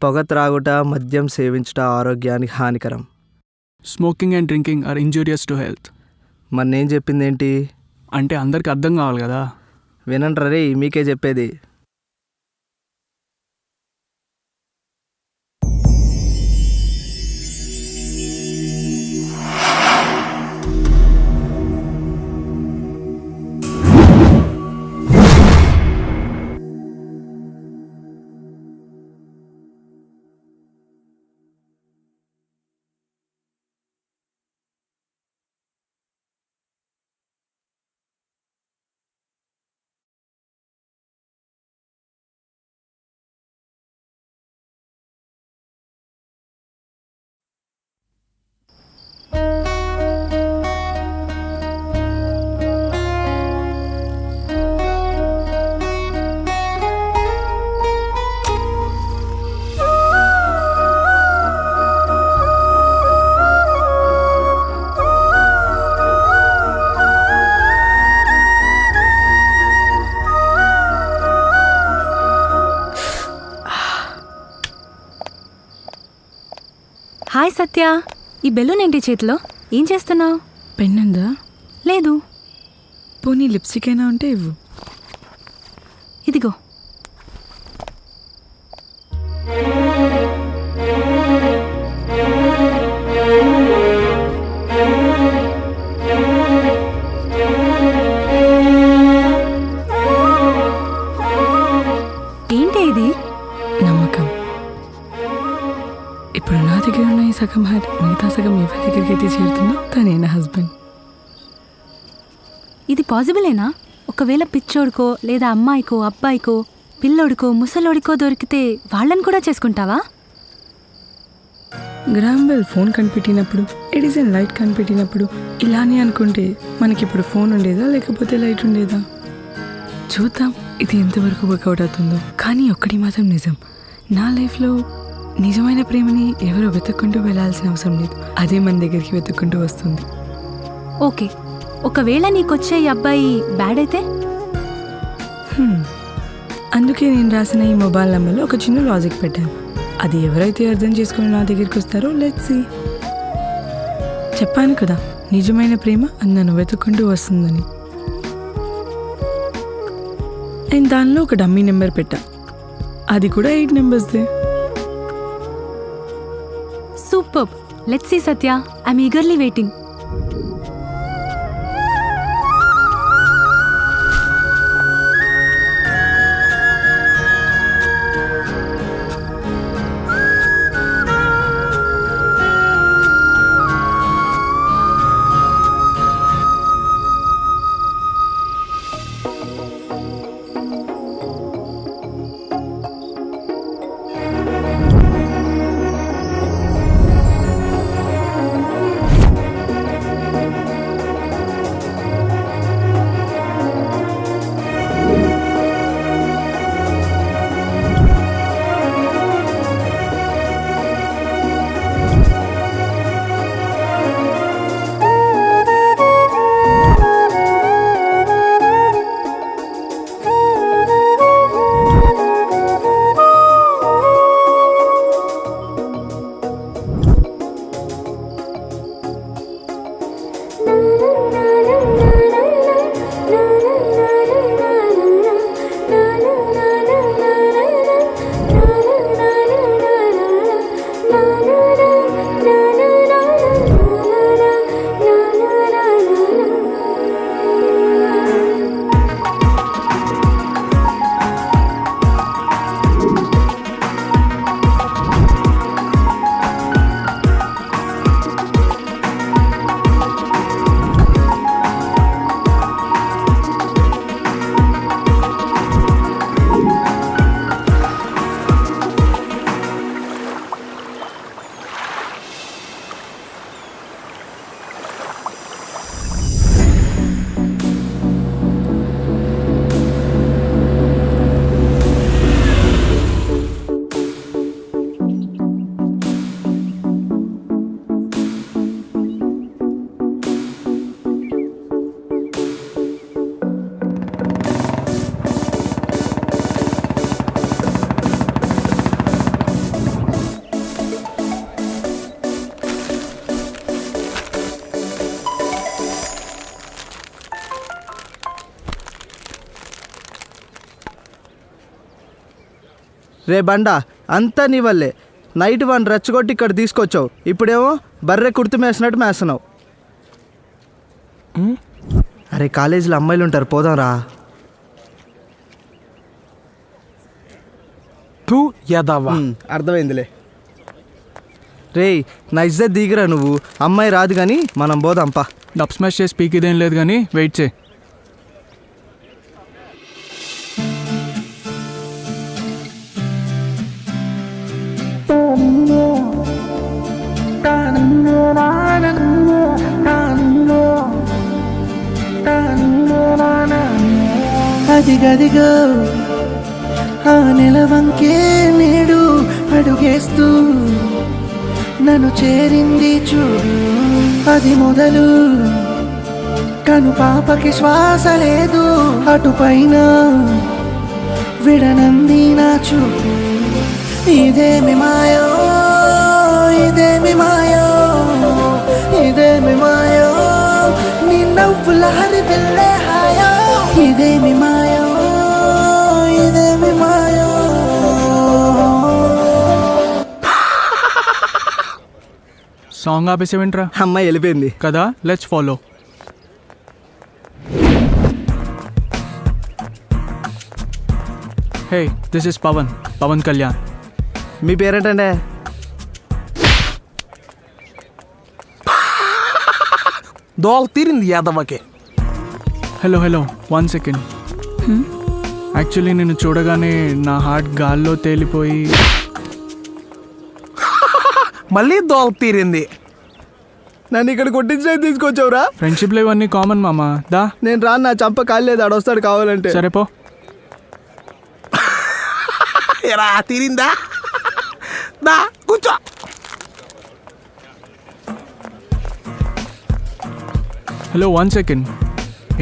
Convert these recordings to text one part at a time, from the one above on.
పొగ త్రాగుట, మద్యం సేవించుట ఆరోగ్యానికి హానికరం. Smoking and drinking are injurious to health. మరి నేను చెప్పిందేంటి? అంటే అందరికి అర్థం కావాలి కదా. వినండి రే, మీకే చెప్పేది. హాయ్ సత్య, ఈ బెలూన్ ఏంటి చేతిలో? ఏం చేస్తున్నావు? పెన్ ఉందా? లేదు. పోనీ లిప్స్టిక్ అయినా ఉంటే ఇవ్వు. ఇదిగో. ఏంటి ఇది? నమ్మకం. ఇప్పుడు నా దగ్గర ఉన్న ఈ సగం హార్ట్ మిగతా సగం ఎవరి దగ్గరికి అయితే చేరుతుందో తనే నా హస్బెండ్. ఇది పాసిబులేనా? ఒకవేళ పిచ్చోడికో లేదా అమ్మాయికో అబ్బాయికో పిల్లోడికో ముసలోడికో దొరికితే వాళ్ళని కూడా చేసుకుంటావా? గ్రామ్ బెల్ ఫోన్ కనిపెట్టినప్పుడు, ఎడిసన్ లైట్ కనిపెట్టినప్పుడు ఇలానే అనుకుంటే మనకిప్పుడు ఫోన్ ఉండేదా లేకపోతే లైట్ ఉండేదా? చూద్దాం ఇది ఎంతవరకు వర్కౌట్ అవుతుందో. కానీ ఒక్కటి మాత్రం నిజం, నా లైఫ్లో నిజమైన ప్రేమని ఎవరో వెతుక్కుంటూ వెళ్ళాల్సిన అవసరం లేదు, అదే మన దగ్గరికి వెతుక్కుంటూ వస్తుంది. ఓకే, ఒకవేళ నీకొచ్చే ఈ అబ్బాయి బ్యాడ్ అయితే? అందుకే నేను రాసిన ఈ మొబైల్ నెంబర్లో ఒక చిన్న లాజిక్ పెట్టాను. అది ఎవరైతే అర్థం చేసుకుని నా దగ్గరికి వస్తారో లెట్స్ సీ. చెప్పాను కదా, నిజమైన ప్రేమ అది నన్ను వెతుక్కుంటూ వస్తుందని. అండ్ దానిలో ఒక డమ్మీ నెంబర్ పెట్టా, అది కూడా 8 నెంబర్స్దే. Super. Let's see Satya, I'm eagerly waiting. రే బండా అంతా నీ వల్లే. నైట్ వన్ రెచ్చగొట్టి ఇక్కడ తీసుకొచ్చావు, ఇప్పుడేమో బర్రె కుర్తు మేసినట్టు మేస్తున్నావు. అరే కాలేజీలో అమ్మాయిలు ఉంటారు, పోదాం రా. తూ యదవా. అర్థమైందిలే. రేయ్ నా ఇజ్జత్ దిగిరా నువ్వు, అమ్మాయి రాదు కానీ మనం పోదాంపా. డబ్ స్మాష్ చేసి పీక్ ఇదేం లేదు కానీ వెయిట్ చేయి. అదిగదిగో ఆ నెలవంకే నేడు అడుగేస్తూ నన్ను చేరింది చూడు. అది మొదలు కను పాపకి శ్వాస లేదు, అటుపైన విడనంది నా చూపు. ఇదేమి మాయో ఇదేమి మాయో ఇదేమి మాయో, నీ నవ్వుల హరి పిల్లే హాయో. ఇదేమి మాయో ఇదేమి మాయో. సాంగ్ ఆపేసేవేంట్రా? అమ్మాయి వెళ్ళిపోయింది కదా, let's follow. Hey, this is Pawan Kalyan. మీ పేరేంటండే? దోల తీరింది యాదవకే. Hello 1 second. యాక్చువల్లీ నేను చూడగానే నా హార్ట్ గాల్లో తేలిపోయి మళ్ళీ దోల తీరింది. నన్ను ఇక్కడ కొట్టించే తీసుకొచ్చావురా. ఫ్రెండ్షిప్లో ఇవన్నీ కామన్ మామా. దా నేను రాను, నా చంప కాలేదు, ఆడొస్తాడు కావాలంటే. సరే పో. ఎరా తీరిందా? దా కూర్చో. Hello 1 second.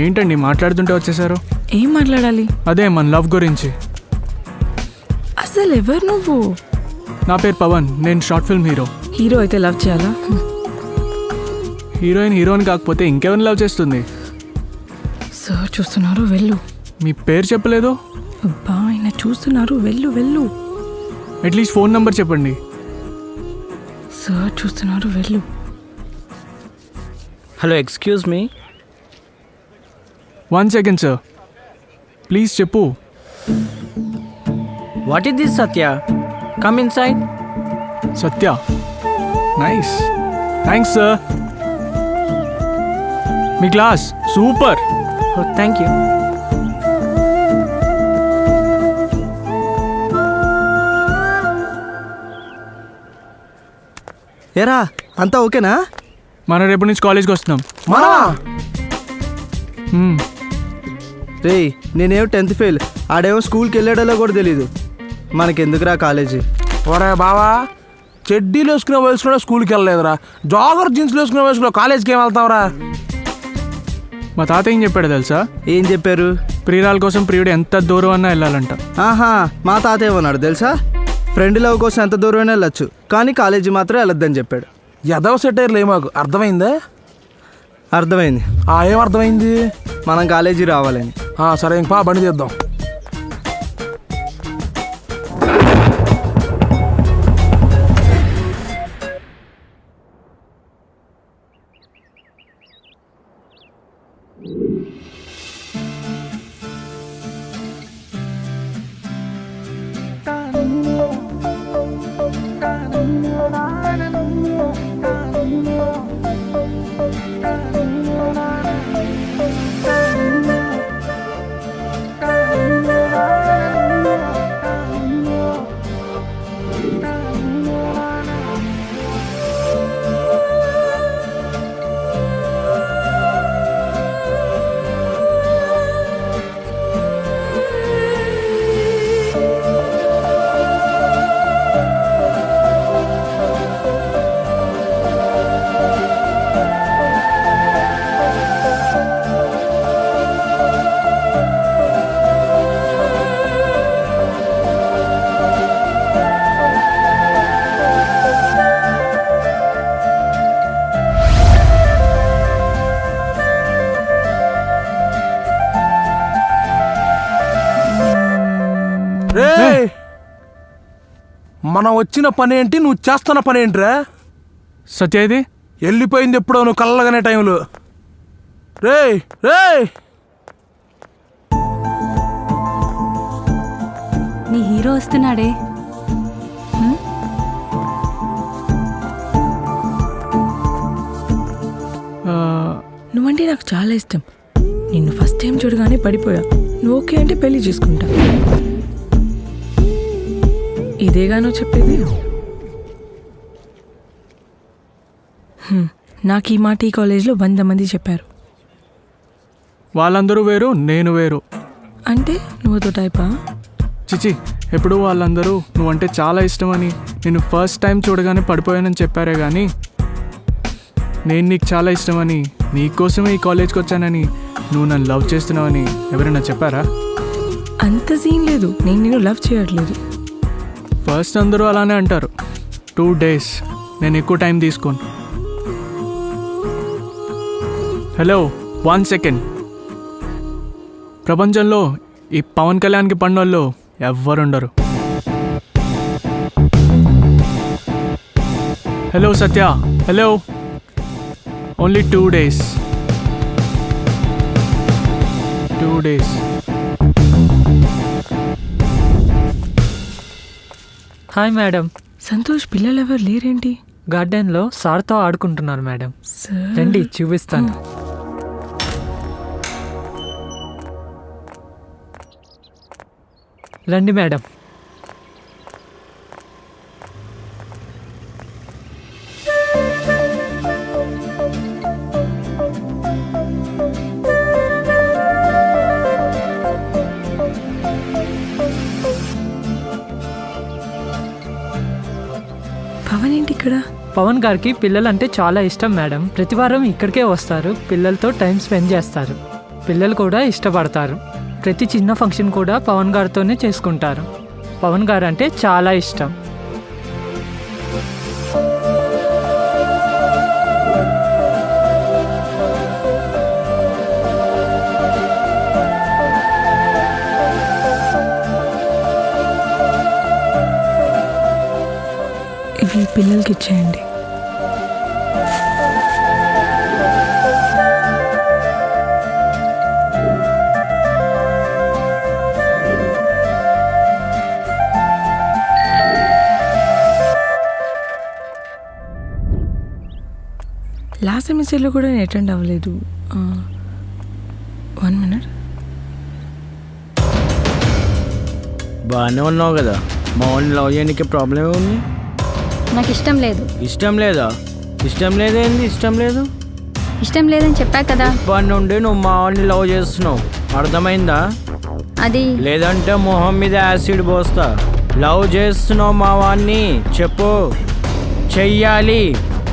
ఏంటండి మాట్లాడుతుంటే వచ్చేసారు? ఏం మాట్లాడాలి? అదే మన లవ్ గురించి. అసలు ఎవరు నువ్వు? నా పేరు పవన్, నేను షార్ట్ ఫిల్మ్ హీరో. హీరో అయితే లవ్ చేయాలా? హీరోయిన్ కాకపోతే ఇంకెవరిని లవ్ చేస్తుంది? సార్ చూస్తున్నారు, వెళ్ళు. మీ పేరు చెప్పలేదు. అబ్బా ఆయన చూస్తున్నారు, వెళ్ళు వెళ్ళు. అట్లీస్ట్ ఫోన్ నంబర్ చెప్పండి. సార్ చూస్తున్నారు, వెళ్ళు. Hello excuse me. 1 second sir, please చెప్పు. What is this Satya? Come inside. Satya, nice, thanks sir. మీ క్లాస్ సూపర్. Thank you. ఏరా అంతా ఓకేనా? మనం రేపటి నుంచి కాలేజ్కి వస్తున్నాం. మరా రేయ్ నేనేమో 10th ఫెయిల్, ఆడేమో స్కూల్కి వెళ్ళాడలో కూడా తెలీదు. మనకెందుకురా కాలేజీ? ఒరే బావా, చెడ్డీలు వేసుకునే స్కూల్కి వెళ్ళలేదురా. జాగర్ జీన్స్లు వేసుకునే కాలేజ్కి ఏం వెళ్తావురా? మా తాత ఏం చెప్పాడు తెలుసా? ఏం చెప్పారు? ప్రియురాల కోసం ప్రియుడు ఎంత దూరం అన్నా వెళ్ళాలంట. ఆహా, మా తాత ఏమన్నాడు తెలుసా? ఫ్రెండ్ లవ్ కోసం ఎంత దూరమైనా వెళ్ళొచ్చు, కానీ కాలేజీ మాత్రం వెళ్ళొద్దని చెప్పాడు. ఎదవ సెటైర్లు మాకు అర్థమైందా? అర్థమైంది. ఏం అర్థమైంది? మనం కాలేజీ రావాలని. సరే ఇంక బండి తీద్దాం. మనం వచ్చిన పని ఏంటి, నువ్వు చేస్తున్న పని ఏంట్రా? సత్య ఇది వెళ్ళిపోయింది ఎప్పుడో నువ్వు కళ్ళగానే టైంలో. రేయ్ రేయ్, నీ హీరో వస్తున్నాడే. నువ్వంటే నాకు చాలా ఇష్టం. నిన్ను ఫస్ట్ టైం చూడగానే పడిపోయా. నువ్వు ఓకే అంటే పెళ్లి చేసుకుంటా. ఇదేగా నువ్వు చెప్పేది? నాకు ఈ మాట ఈ కాలేజ్లో 100 మంది చెప్పారు. వాళ్ళందరూ వేరు, నేను వేరు. అంటే నువ్వుతో టైపా? చిచి, ఎప్పుడు వాళ్ళందరూ నువ్వంటే చాలా ఇష్టమని, నేను ఫస్ట్ టైం చూడగానే పడిపోయానని చెప్పారే కానీ నేను నీకు చాలా ఇష్టమని, నీకోసమే ఈ కాలేజ్కి వచ్చానని, నువ్వు నన్ను లవ్ చేస్తున్నావని ఎవరైనా చెప్పారా? అంత సీన్ లేదు. నేను నిన్ను లవ్ చేయట్లేదు. ఫస్ట్ అందరూ అలానే అంటారు. 2 days, నేను ఎక్కువ టైం తీసుకోను. Hello, 1 second. ప్రపంచంలో ఈ పవన్ కళ్యాణ్కి పడినోళ్ళు ఎవ్వరుండరు. Hello Satya, hello. Only 2 days. 2 days. Hi madam. Santosh, పిల్లలు ఎవరు లేరేంటి? గార్డెన్లో సార్తో ఆడుకుంటున్నారు మేడం. సార్ రండి చూపిస్తాను. రండి మేడం. పవన్ ఏంటి ఇక్కడ? పవన్ గారికి పిల్లలంటే చాలా ఇష్టం మేడం. ప్రతి వారం ఇక్కడికే వస్తారు, పిల్లలతో టైం స్పెండ్ చేస్తారు. పిల్లలు కూడా ఇష్టపడతారు. ప్రతి చిన్న ఫంక్షన్ కూడా పవన్ గారితోనే చేసుకుంటారు. పవన్ గారు అంటే చాలా ఇష్టం. ఇవి పిల్లలకి ఇచ్చేయండి. లాస్ట్ సెమిస్టర్లో కూడా నేను అటెండ్ అవ్వలేదు. 1 minute. బాగానే ఉన్నావు కదా. మా వాడిని లవ్ చేయడానికి ప్రాబ్లం ఏముంది? నాకు ఇష్టం లేదు. ఇష్టం లేదా? ఇష్టం లేదేంది? ఇష్టం లేదు, ఇష్టం లేదని చెప్పా కదా. ఇప్పటి నుండి నువ్వు మా వాడిని లవ్ చేస్తున్నావు, అర్థమైందా? అది లేదంటే మొహం మీద యాసిడ్ పోస్తా. లవ్ చేస్తున్నావు మా వాడిని, చెప్పు. చెయ్యాలి,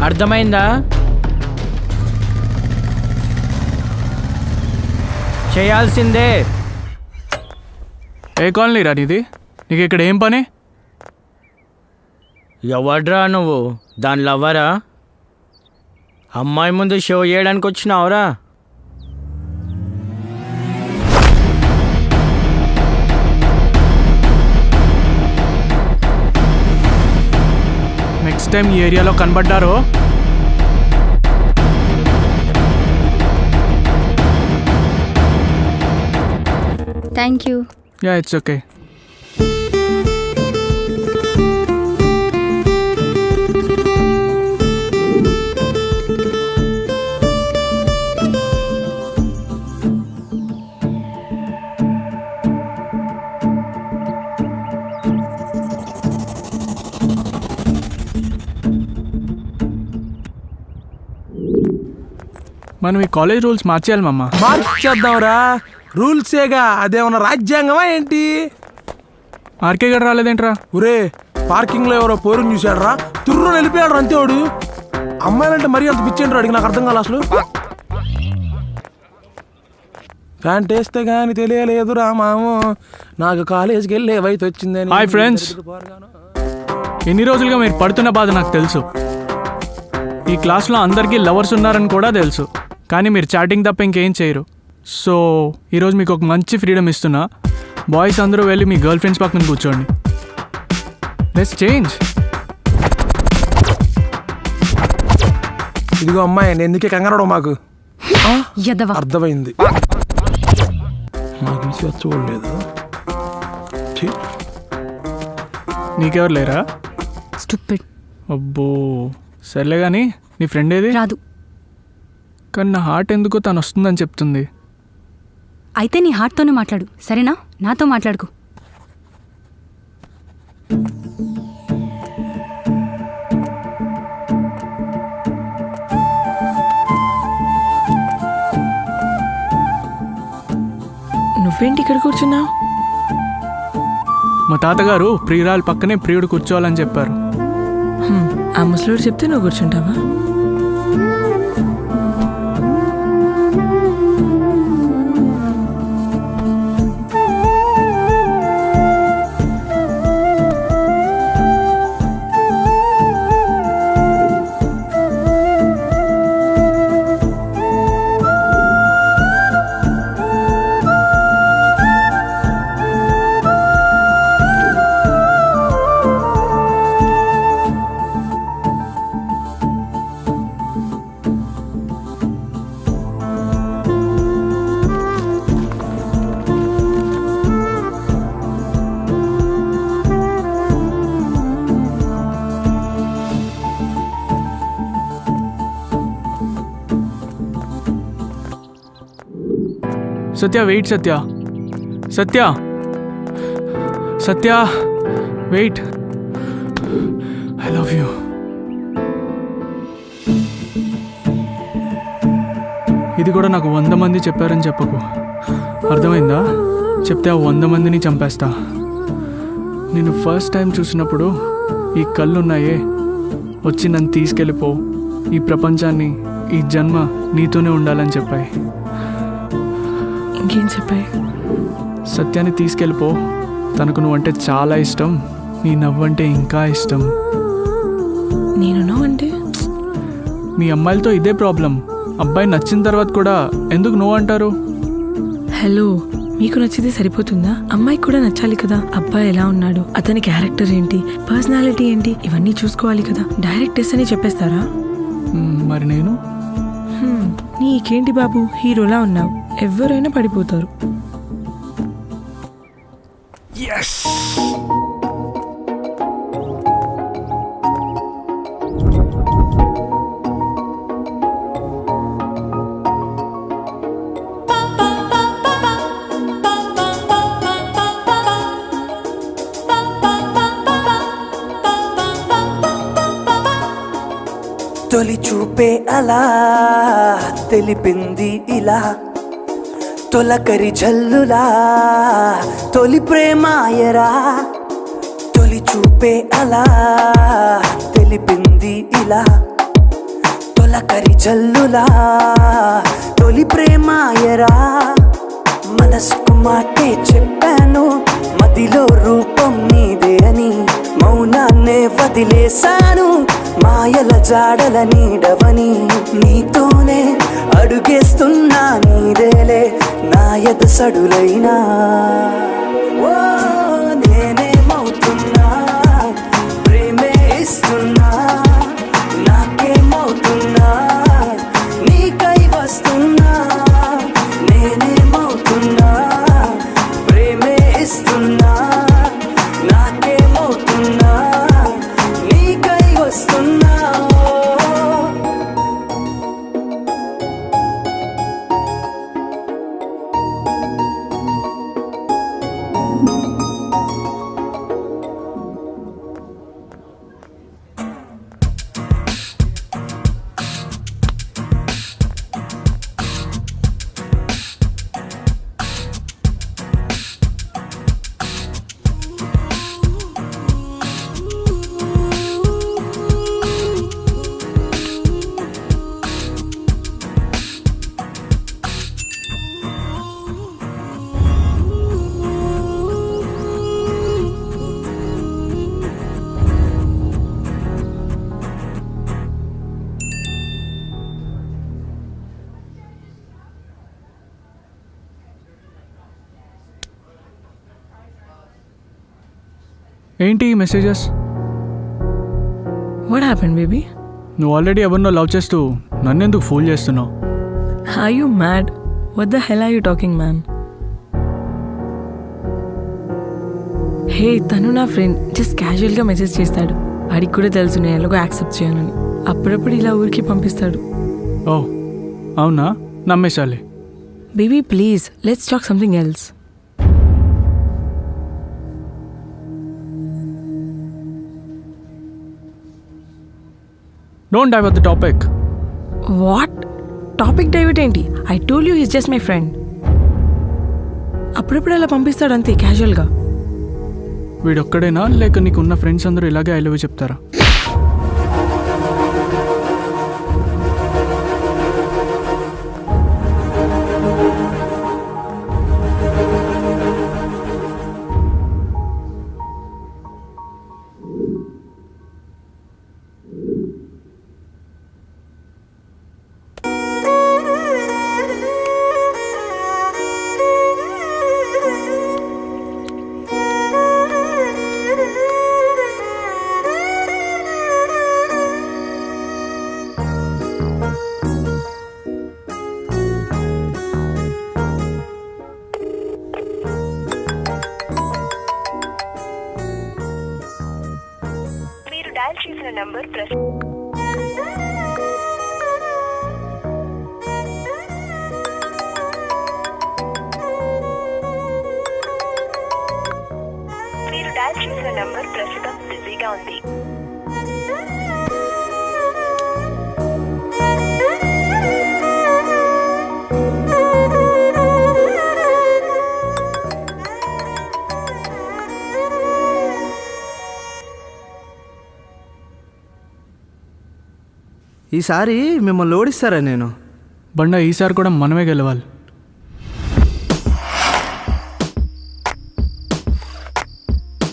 అర్థమైందా? చేయాల్సిందే. ఏ కాలనీ రా నీది? నీకు ఇక్కడ ఏం పని? ఎవడ్రా నువ్వు? దాని లవ్వరా? అమ్మాయి ముందు షో చేయడానికి వచ్చినావురా? నెక్స్ట్ టైం ఈ ఏరియాలో కనబడ్డారో thank you. Yeah, it's okay. మనం ఈ కాలేజ్ రూల్స్ మార్చేయాలి మామ. మార్చేద్దాంరా. రూల్సేగా, అదేమన్నా రాజ్యాంగమా ఏంటి? ఆర్కే గడ రాలేదేంట్రా? ఒరే, పార్కింగ్లో ఎవరో పోరుని చూశాడరా, తుర్రు వెళ్ళిపోయాడు అంతేవాడు. అమ్మాయిలంటే మరీ అంత పిచ్చేంటారు అడిగి, నాకు అర్థం కాదు అసలు. ప్యాంట్ వేస్తే కానీ తెలియలేదురా మాము, నాకు కాలేజీకి వెళ్ళే వయసు వచ్చిందని. హాయ్ ఫ్రెండ్స్, ఎన్ని రోజులుగా మీరు పడుతున్న బాధ నాకు తెలుసు. ఈ క్లాస్లో అందరికీ లవర్స్ ఉన్నారని కూడా తెలుసు, కానీ మీరు చాటింగ్ తప్ప ఇంకేం చేయరు. సో ఈరోజు మీకు ఒక మంచి ఫ్రీడమ్ ఇస్తున్నా. బాయ్స్ అందరూ వెళ్ళి మీ గర్ల్ ఫ్రెండ్స్ పక్కన కూర్చోండి. Let's change. ఇదిగో అమ్మాయి, నేను ఎందుకే కంగారడం మాకు ఎదవా. అర్థమైంది. మాకు ఇచ్చి వచ్చుకోలేదు. నీకెవరు లేరా? స్టూపిడ్. అబ్బో సర్లే కానీ నీ ఫ్రెండ్ ఏది? రాదు. కానీ నా హార్ట్ ఎందుకో తను వస్తుందని చెప్తుంది. అయితే నీ హార్ట్తోనే మాట్లాడు, సరేనా? నాతో మాట్లాడుకు. నువ్వేంటి ఇక్కడ కూర్చున్నావు? మా తాతగారు ప్రియురాలు పక్కనే ప్రియుడు కూర్చోవాలని చెప్పారు. ఆ ముసలోడు చెప్తే నువ్వు కూర్చుంటావా? Satya wait. Satya Satya Satya wait. I love you. ఇది కూడా నాకు 100 మంది చెప్పారని చెప్పకు, అర్థమైందా? చెప్తే ఆ 100 మందిని చంపేస్తా. నేను ఫస్ట్ టైం చూసినప్పుడు ఈ కళ్ళున్నాయే, వచ్చి నన్ను తీసుకెళ్ళిపో, ఈ ప్రపంచాన్ని, ఈ జన్మ నీతోనే ఉండాలని చెప్పాయి. ఇంకేం చెప్పాయి? సత్యాన్ని తీసుకెళ్ళిపో, తనకు నువ్వంటే చాలా ఇష్టం, నీ నవ్వంటే ఇంకా ఇష్టం. నేను నవ్వంటే? మీ అమ్మాయిలతో ఇదే ప్రాబ్లం. అబ్బాయి నచ్చిన తర్వాత కూడా ఎందుకు నువ్వు అంటారు? హలో, మీకు నచ్చితే సరిపోతుందా? అమ్మాయికి కూడా నచ్చాలి కదా. అబ్బాయి ఎలా ఉన్నాడు, అతని క్యారెక్టర్ ఏంటి, పర్సనాలిటీ ఏంటి, ఇవన్నీ చూసుకోవాలి కదా. డైరెక్ట్ ఎస్ అని చెప్పేస్తారా? మరి నేను నీకేంటి బాబు, హీరోలా ఉన్నావు, ఎవరైనా పడిపోతారు. తొలి చూపే అలా తెలిపింది ఇలా, తొలకరి జల్లులా తొలి ప్రేమాయరా. తొలి చూపే అలా తెలిపింది ఇలా, తొలకరి జల్లులా తొలి ప్రేమాయరా. మనసుకు మాటే చెప్పాను, మదిలో రూపం నీదే అని, మౌనాన్నే వదిలేశాను, మాయల జాడల నీడవని. నీతోనే అడుగేస్తున్నా, నీదేలే నా ఎదసడులైనా. ఓ నేనేమవుతున్నా, ప్రేమే ఇస్తున్నా, నాకేమవుతున్నా, నీకై వస్తున్నా. నేనేమవుతున్నా, ప్రేమే ఇస్తున్నా, నాకేమవుతున్నా, నీకై వస్తున్నా. ఏంటి ఈ మెసేజెస్? What happen baby? నువ్వు ఆల్రెడీ ఎవరినో లవ్ చేస్తూ నన్నెందుకు ఫూల్ చేస్తున్నావు? Are you mad? What the hell are you talking man? Hey, తను నా ఫ్రెండ్. జస్ట్ క్యాజువల్గా మెసేజ్ చేస్తాడు. వాడికి కూడా తెలుసు నేను ఎలాగో యాక్సెప్ట్ చేయనని. అప్పుడప్పుడు ఇలా ఊరికి పంపిస్తాడు. ఓ అవునా, నమ్మేశాలే. Baby please, let's talk something else. Don't divert the topic. What? Topic divert ఏంటి? I told you he's just my friend. అప్పుడప్పుడు అలా పంపిస్తాడు అంతే, క్యాజువల్గా. వీడొక్కడేనా లేక నీకున్న ఫ్రెండ్స్ అందరూ ఇలాగే ఐ లవ్ యూ చెప్తారా? ఈసారి మిమ్మల్ని ఓడిస్తారా నేను? బండ ఈసారి కూడా మనమే గెలవాలి.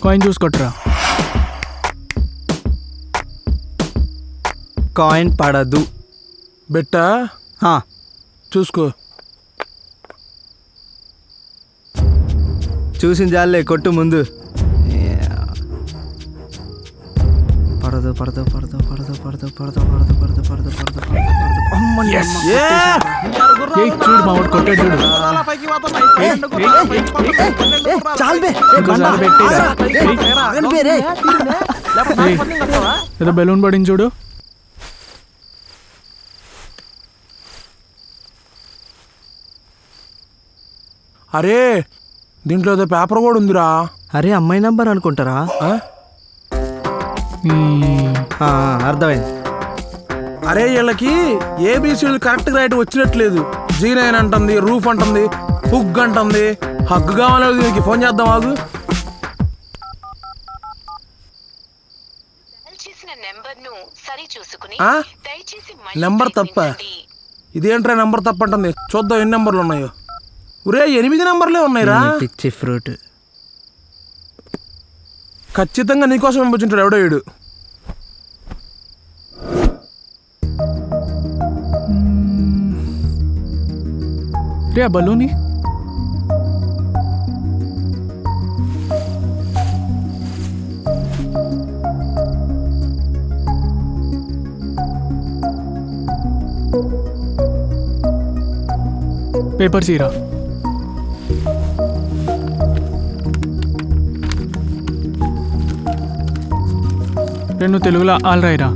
కాయిన్ చూసుకొట్రా. కాయిన్ పడదు. బెట్టా హా, చూసుకో. చూసిన జాలే, కొట్టు ముందు. పడదు పడదు పడదు పడదు పడదు పడదు పడదు పడదు పడదు పడదు పడదు. అమ్మని అమ్మ. ఏయ్, చూడు మావాడు కొట్టాడు చూడు. చాలు బే. ఇంకోసారి పెట్టిరా. ఆగండి బే రే. ఏయ్, ఏదో బెలూన్ పడింది చూడు. అరే దీంట్లో ఏదో పేపర్ కూడా ఉందిరా. అరే అమ్మాయి నంబర్ అనుకుంటారా? ఆ? ఆ, అర్థమైంది. అరే వీళ్ళకి ఏబీసీలు కరెక్ట్గా రైట్ వచ్చినట్లేదు. జీనైన్ అంటుంది, రూఫ్ అంటుంది, హుగ్ అంటుంది. హగ్గు కావాలి, దీనికి ఫోన్ చేద్దాం ఆగు. ఆ? నెంబర్ తప్ప? ఇదేంట్రా నెంబర్ తప్ప అంటుంది. చూద్దాం ఎన్ని నెంబర్లు ఉన్నాయో. ఒరే 8 నెంబర్లే ఉన్నాయిరా. పిచ్చి ఫ్రూట్. ఖచ్చితంగా నీకోసం పంపించుంటాడు ఎవడో వీడు. రే ఆ బలూని. పేపర్ సీరా. నువ్వు తెలుగులో ఆల్ రాయిరా,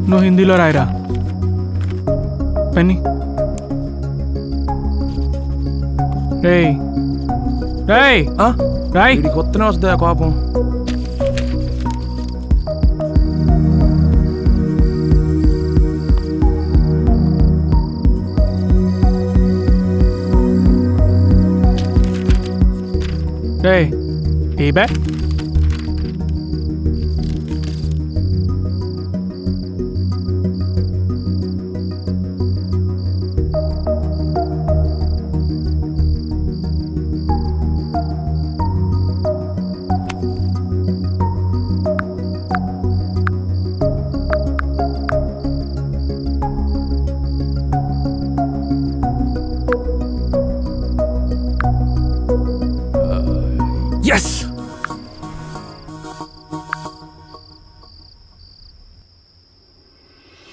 నువ్వు హిందీలో రాయిరా. పెన్ని. రేయ్ రేయ్ ఆ? రాయ్. వీడికి వస్తూనే వస్తుంది ఆ కోపం. రేయ్ ఏ బే.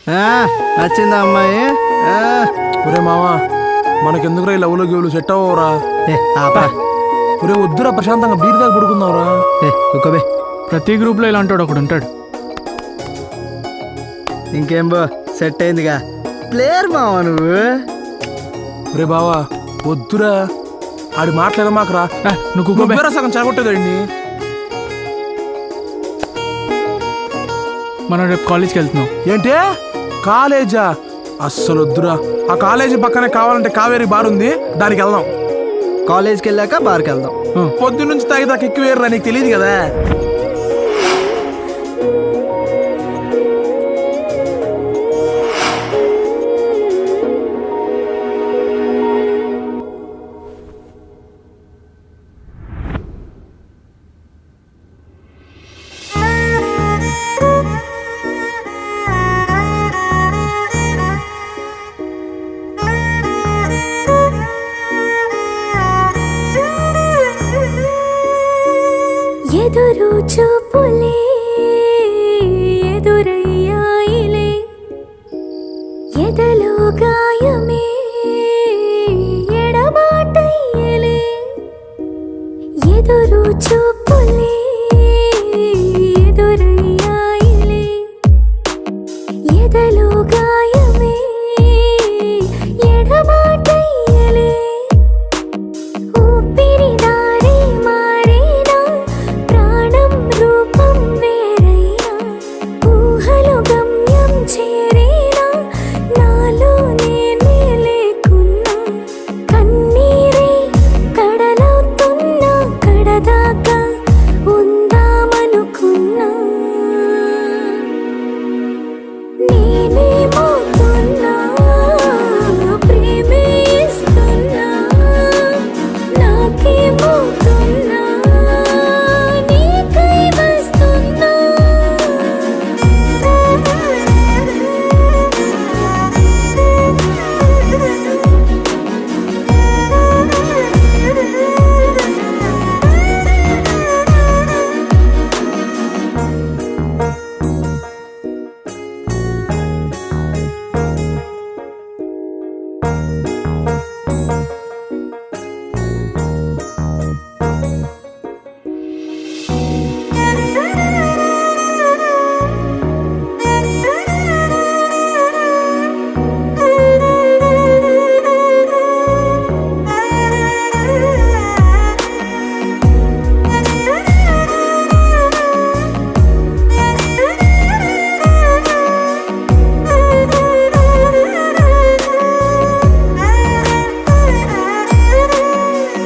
నచ్చిందా అమ్మాయి? ఒరే మావా మనకెందుకురా ఈ లవ్లో గేవులు సెట్ అవ్వరా? ఆపా. ఒరే వద్దురా, ప్రశాంతంగా బీర్ దాకా పడుకుందాంరా. ఒక్కబే. ప్రతి గ్రూప్లో ఇలాంటి ఒకడు ఉంటాడు. ఇంకేం బో, సెట్ అయిందిగా. ప్లేయర్ మావా నువ్వు. ఒరే బావా వద్దురా, ఆడి మాట్లాడ మాకురా. నువ్వు సగం చెడగొట్టేదండి. మనం రేపు కాలేజ్కి వెళ్తున్నాం. ఏంటి కాలేజా? అస్సలు వద్దురా. ఆ కాలేజీ పక్కనే కావాలంటే కావేరి బార్ ఉంది, దానికి వెళ్దాం. కాలేజ్కి వెళ్ళాక బార్కి వెళ్దాం. పొద్దున్న నుంచి తాగేదాకా ఎక్కువ వేరురా, నీకు తెలియదు కదా. ఎదురు చూపులే ఎదురయ్యాయిలే, ఎదలో గాయమే ఎడబాటయ్యలే. ఎదురు చూపులే ఎదురయ్యాయిలే, ఎదలో గాయమే ఎడబాటయ్యలే. ఊపిరి దారి మారేనా, ప్రాణం రూపం వేరైనా, ఊహలు గమ్యం చేరేనా, నాలో నేనే లేకున్నా. కన్నీరే కడలవుతున్నా, కడదాకా ఉందామనుకున్నా. నేనేమవుతున్నా, ప్రేమే ఇస్తున్నా. నాకేమవుతున్నా, నీకై వస్తున్నా.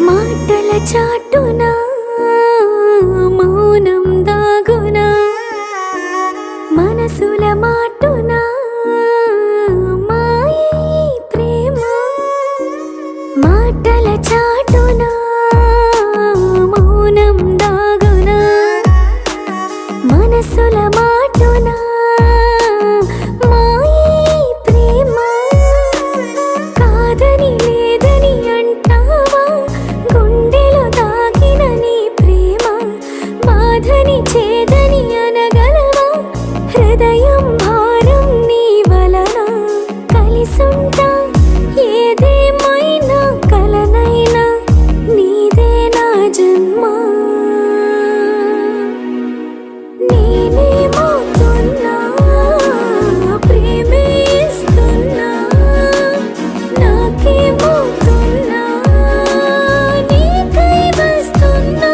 మాటల చాటునా మౌనం దాగునా, మనసుల మాటునా మాయే ప్రేమ. మాటల చాటునా మౌనం దాగునా, మనసుల మాటునా మాయే ప్రేమ. కాదని లేదని అంటావా, గుండెలో దాగిన నీ ప్రేమ. బాధని చేదని అనగలవా, హృదయం భారం నీ వలన. కలిసుంటా ఏదేమైనా, కలనైనా నీదే నా జన్మ. నేనేమవుతున్నా, ప్రేమే ఇస్తున్నా. నాకేమవుతున్నా, నీకై వస్తున్నా.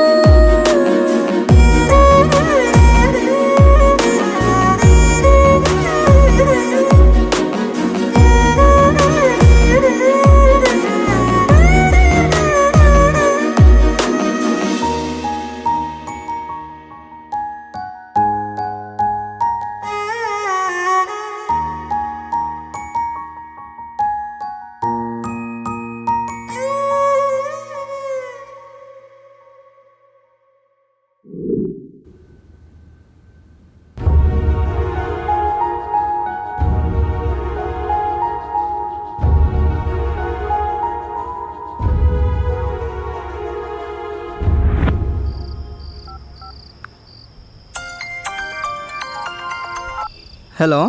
హలో.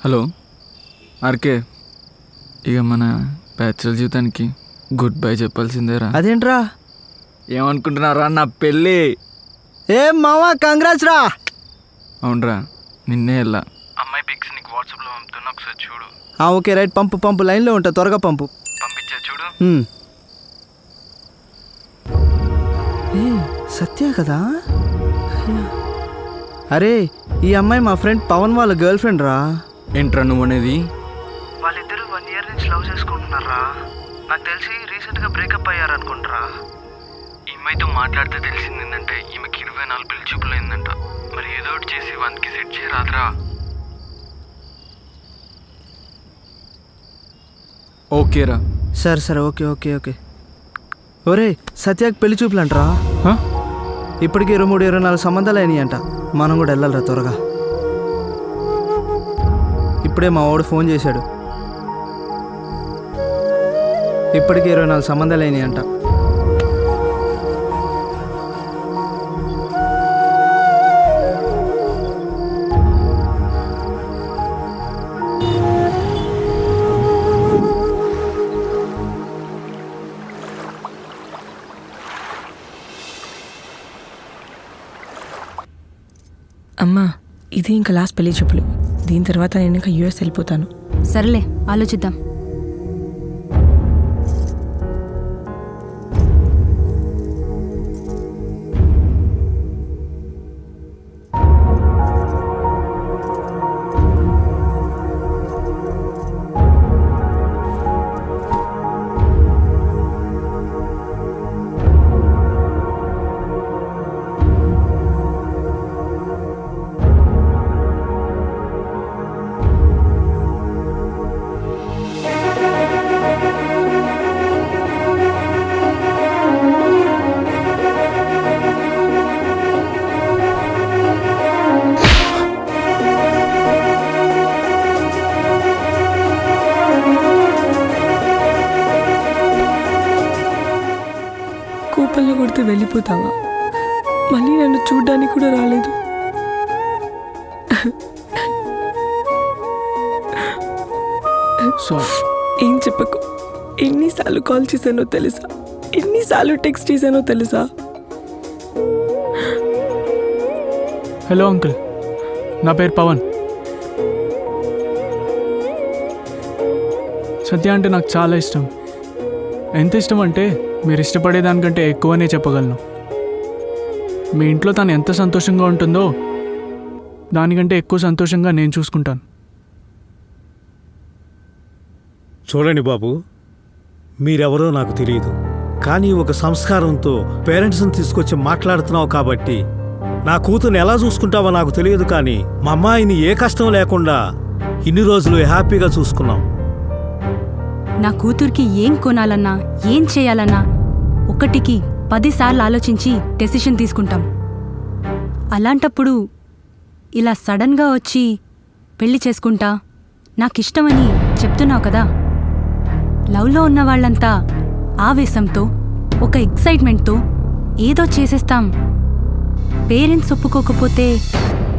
హలో ఆర్కే, ఇక మన బ్యాచులర్ జీవితానికి గుడ్ బై చెప్పాల్సిందేరా. అదేంట్రా? ఏమనుకుంటున్నారా, నా పెళ్ళి. ఏం మావా, కంగ్రాట్స్ రా. అవునరా, నిన్నే వెళ్ళా. అమ్మాయి పిక్స్ నీకు వాట్సాప్లో పంపుతున్నా, ఒకసారి చూడు. ఓకే రైట్, పంపు లైన్లో ఉంటా, త్వరగా పంపు. పంపించా చూడు. ఏ సత్య కదా? అరే, ఈ అమ్మాయి మా ఫ్రెండ్ పవన్ వాళ్ళ గర్ల్ ఫ్రెండ్ రా. ఏంట్రా నువ్వు అనేది? వాళ్ళిద్దరూ 1 year నుంచి లవ్ చేసుకుంటున్నారా. నాకు తెలిసి రీసెంట్గా బ్రేకప్ అయ్యారు అనుకుంటారా. ఈ అమ్మాయితో మాట్లాడితే తెలిసింది ఏంటంటే ఈమెకి 24 పెళ్లి చూపులు అయిందంట. మరి ఏదో ఒకటి చేసి 1కి సెట్ చేయరాదురా. ఓకేరా. సరే ఓకే. ఒరే, సత్యకి పెళ్లి చూపులు అంటరా. ఇప్పటికి 23-24 సంబంధాలు అయినాయి అంట. మనం కూడా వెళ్ళాలిరా త్వరగా. ఇప్పుడే మా వాడు ఫోన్ చేశాడు. ఇప్పటికి 24 సంబంధాలు అయినాయి అంట. అమ్మా, ఇది ఇంకా లాస్ట్ పెళ్లి చూపులు. దీని తర్వాత నేను ఇంకా యూఎస్ వెళ్ళిపోతాను. సరేలే, ఆలోచిద్దాం. కోపంలో కొడితే వెళ్ళిపోతావా? మళ్ళీ నన్ను చూడ్డానికి కూడా రాలేదు. ఏం చెప్పకు. ఎన్నిసార్లు కాల్ చేశానో తెలుసా? ఎన్నిసార్లు టెక్స్ట్ చేశానో తెలుసా? హలో అంకుల్, నా పేరు పవన్. సత్య అంటే నాకు చాలా ఇష్టం. ఎంత ఇష్టం అంటే మీరు ఇష్టపడేదానికంటే ఎక్కువనే చెప్పగలను. మీ ఇంట్లో తను ఎంత సంతోషంగా ఉంటుందో దానికంటే ఎక్కువ సంతోషంగా నేను చూసుకుంటాను. చూడండి బాబు, మీరెవరో నాకు తెలియదు, కానీ ఒక సంస్కారంతో పేరెంట్స్ని తీసుకొచ్చి మాట్లాడుతున్నావు కాబట్టి నా కూతుర్ని ఎలా చూసుకుంటావో నాకు తెలియదు, కానీ మా అమ్మాయిని ఏ కష్టం లేకుండా ఇన్ని రోజులు హ్యాపీగా చూసుకున్నాం. నా కూతురికి ఏం కొనాలన్నా, ఏం చేయాలన్నా 1కి 10 సార్లు ఆలోచించి డెసిషన్ తీసుకుంటాం. అలాంటప్పుడు ఇలా సడన్గా వచ్చి పెళ్లి చేసుకుంటా, నాకిష్టమని చెప్తున్నావు కదా. లవ్లో ఉన్న వాళ్ళంతా ఆవేశంతో, ఒక ఎక్సైట్మెంట్తో ఏదో చేసేస్తాం, పేరెంట్స్ ఒప్పుకోకపోతే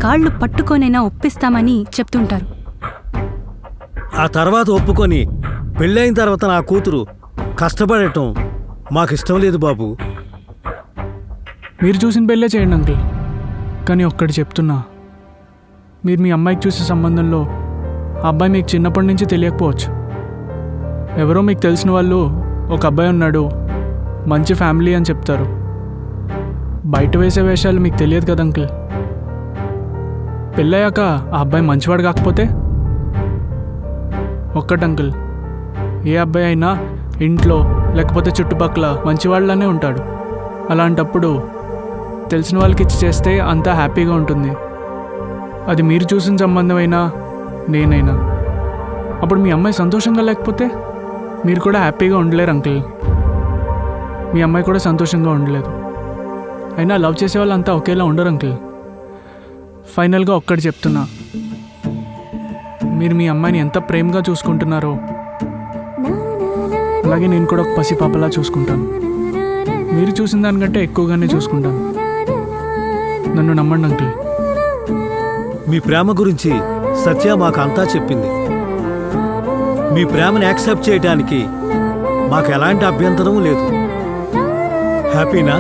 కాళ్ళు పట్టుకొనైనా ఒప్పిస్తామని చెప్తుంటారు. ఆ తర్వాత ఒప్పుకొని పెళ్ళైన తర్వాత నా కూతురు కష్టపడటం మాకిష్టం లేదు బాబు. మీరు చూసిన పెళ్ళే చేయండి అంకుల్, కానీ ఒక్కటి చెప్తున్నా, మీరు మీ అమ్మాయికి చూసే సంబంధంలో ఆ అబ్బాయి మీకు చిన్నప్పటి నుంచి తెలియకపోవచ్చు. ఎవరో మీకు తెలిసిన వాళ్ళు ఒక అబ్బాయి ఉన్నాడు, మంచి ఫ్యామిలీ అని చెప్తారు. బయట వేసే వేషాలు మీకు తెలియదు కదా అంకుల్. పెళ్ళయ్యాక ఆ అబ్బాయి మంచివాడు కాకపోతే? ఒక్కటి అంకుల్, ఏ అబ్బాయి అయినా ఇంట్లో లేకపోతే చుట్టుపక్కల మంచివాళ్ళనే ఉంటాడు. అలాంటప్పుడు తెలిసిన వాళ్ళకి ఇచ్చి చేస్తే అంతా హ్యాపీగా ఉంటుంది. అది మీరు చూసిన సంబంధమైనా నేనైనా. అప్పుడు మీ అమ్మాయి సంతోషంగా లేకపోతే మీరు కూడా హ్యాపీగా ఉండలేరు అంకుల్. మీ అమ్మాయి కూడా సంతోషంగా ఉండలేదు. అయినా లవ్ చేసే వాళ్ళు అంతా ఒకేలా ఉండరు అంకుల్. ఫైనల్గా ఒక్కటి చెప్తున్నా, మీరు మీ అమ్మాయిని ఎంత ప్రేమగా చూసుకుంటున్నారో అలాగే నేను కూడా ఒక పసిపాపలా చూసుకుంటాను. మీరు చూసిన దానికంటే ఎక్కువగానే చూసుకుంటాను. నన్ను నమ్మండి అంకుల్. మీ ప్రేమ గురించి సత్య మాకు అంతా చెప్పింది. మీ ప్రేమను యాక్సెప్ట్ చేయడానికి మాకు ఎలాంటి అభ్యంతరం లేదు. హ్యాపీనా?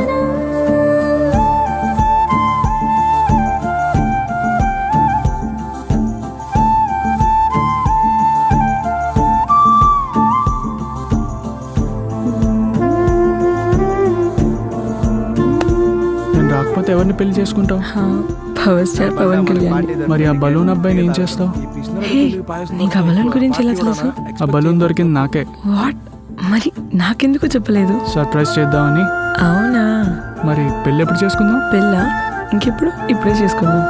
నేను రాకపోతే ఎవరిని పెళ్లి చేసుకుంటావు? Power star Pawan Kalyan. మరి ఆ బలూన్ అబ్బాయిని ఏం చేస్తావు? నీకు ఆ బలూన్ గురించి ఎలా తెలుసు? ఆ బలూన్ దొరికింది నాకే. వాట్? మరి నాకెందుకు చెప్పలేదు? సర్ప్రైజ్ చేద్దామని. అవునా? మరి పెళ్ళి ఎప్పుడు చేసుకుందాం? పెళ్ళా? ఇంకెప్పుడు? ఇప్పుడే చేసుకుందాం.